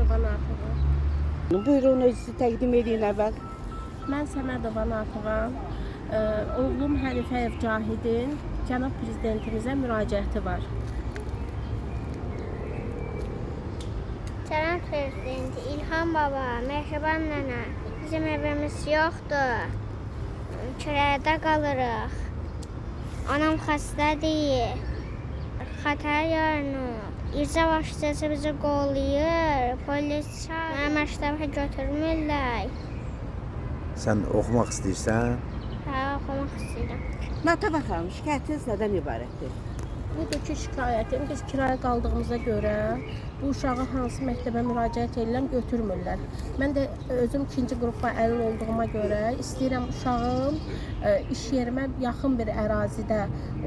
Səmədova Natova. Buyurun, özünüzü təqdim edin əvvəl. Mən Səmədova Natova. Oğlum Hənifəyev Cahidin cənab prezidentimizə müraciəti var. Cənab prezidenti İlham baba, Mehriban nənə, bizim evimiz yoxdur. Kirayədə qalırıq. Anam xəstədir. Xətər yaranıb. İcra başçısı bizi qollayır. Polis çağırır. Mənə məktəbə götürmürlər. Sən oxumaq istəyirsən? Hə, oxumaq istəyirəm. Natava xanım, şikayətiniz nədən ibarətdir? Budur ki, şikayətim, biz kirayə qaldığımıza görə bu uşağı hansı məktəbə müraciət edirəm, götürmürlər. Mən də özüm 2-ci qrupa əlil olduğuma görə istəyirəm uşağım iş yerimə yaxın bir ərazidə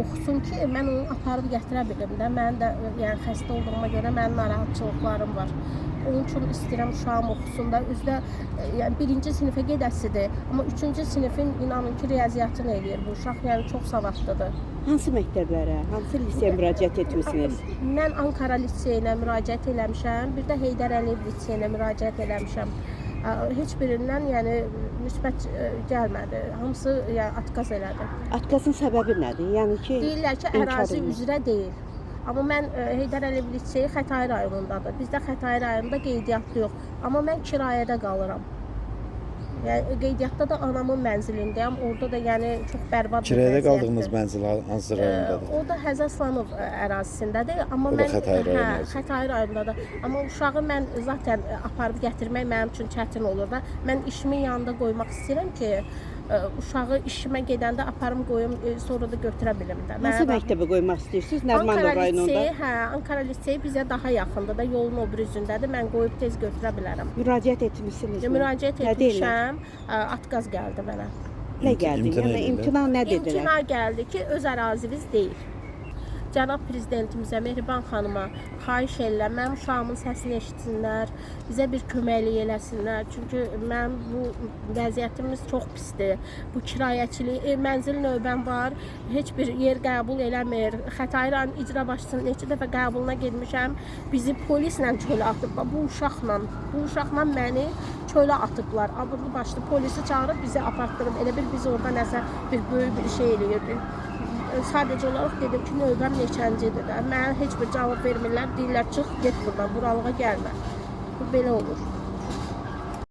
oxusun ki, mən onu aparıb gətirə bilim də. Mən də yəni xəstə olduğuma görə mənim narahatçılıqlarım var. Onun üçün istəyirəm uşağım oxusun da. Üzdə yəni 1-ci sinifə gedəsidir, amma 3-cü sinifin inanın ki, riyaziyyatını eləyir bu uşaq. Yəni çox savadlıdır. Hansı məktəblərə, hansı liseyə müraciət etmisiniz? Mən Ankara liseyinə müraciət eləmişəm, bir də Heydər Əliyev liseyinə müraciət eləmişəm. Heç birindən yəni müsbət gəlmədi. Hamısı yəni atqaz elədi. Atqazın səbəbi nədir? Yəni ki, Deyirlər ki, inkar ərazi edilmir. üzrə deyil. Amma mən Heydər Əliyev liseyi Xətai rayonundadır. Bizdə Xətai rayonunda qeydiyyatlı yox. Amma mən kirayədə qalıram. Yəni qeydiyyatda da anamın mənzilindəyəm. Orada da yəni çox bərbad bir Kirayədə vəziyyətdir. qaldığınız mənzil hansı rayondadır? O da Həzəslanov ərazisindədir. Amma O da mən Xətai rayonu. Xətai rayonundadır. Amma uşağı mən zaten aparıb gətirmək mənim üçün çətin olur da. Mən işimin yanında qoymaq istəyirəm ki, uşağı işimə gedəndə aparım qoyum, sonra da götürə bilim də. Hansı məktəbə qoymaq istəyirsiniz? Nərimanov Ankara rayonunda. liseyi, hə, Ankara liseyi bizə daha yaxındır da, yolun o biri üzündədir. Mən qoyub tez götürə bilərəm. Müraciət etmisiniz? Müraciət Nə deyirlər? etmişəm, atqaz gəldi mənə. Nə gəldi? İmtina Yəni edirlər. imtina nə dedilər? İmtina gəldi ki, öz ərazimiz deyil. Cənab prezidentimizə, Mehriban xanıma xahiş edirəm, mənim uşağımın səsini eşitsinlər, bizə bir köməklik eləsinlər. Çünki mənim bu vəziyyətimiz çox pisdir. Bu kirayəçilik, mənzil növbəm var, heç bir yer qəbul eləmir. Xətai rayon icra başçısının neçə dəfə qəbuluna getmişəm, bizi polislə çölə atıblar. Bu uşaqla məni çölə atıblar. Abırlı başlı polisi çağırıb bizi apartdırıb. Elə bir biz orada nəsə bir böyük bir şey eləyirdik. Sadəcə olaraq dedim ki, növbəm neçəncidir də. Mənə heç bir cavab vermirlər. Deyirlər, çıx, get buradan, buralığa gəlmə. Bu belə olur.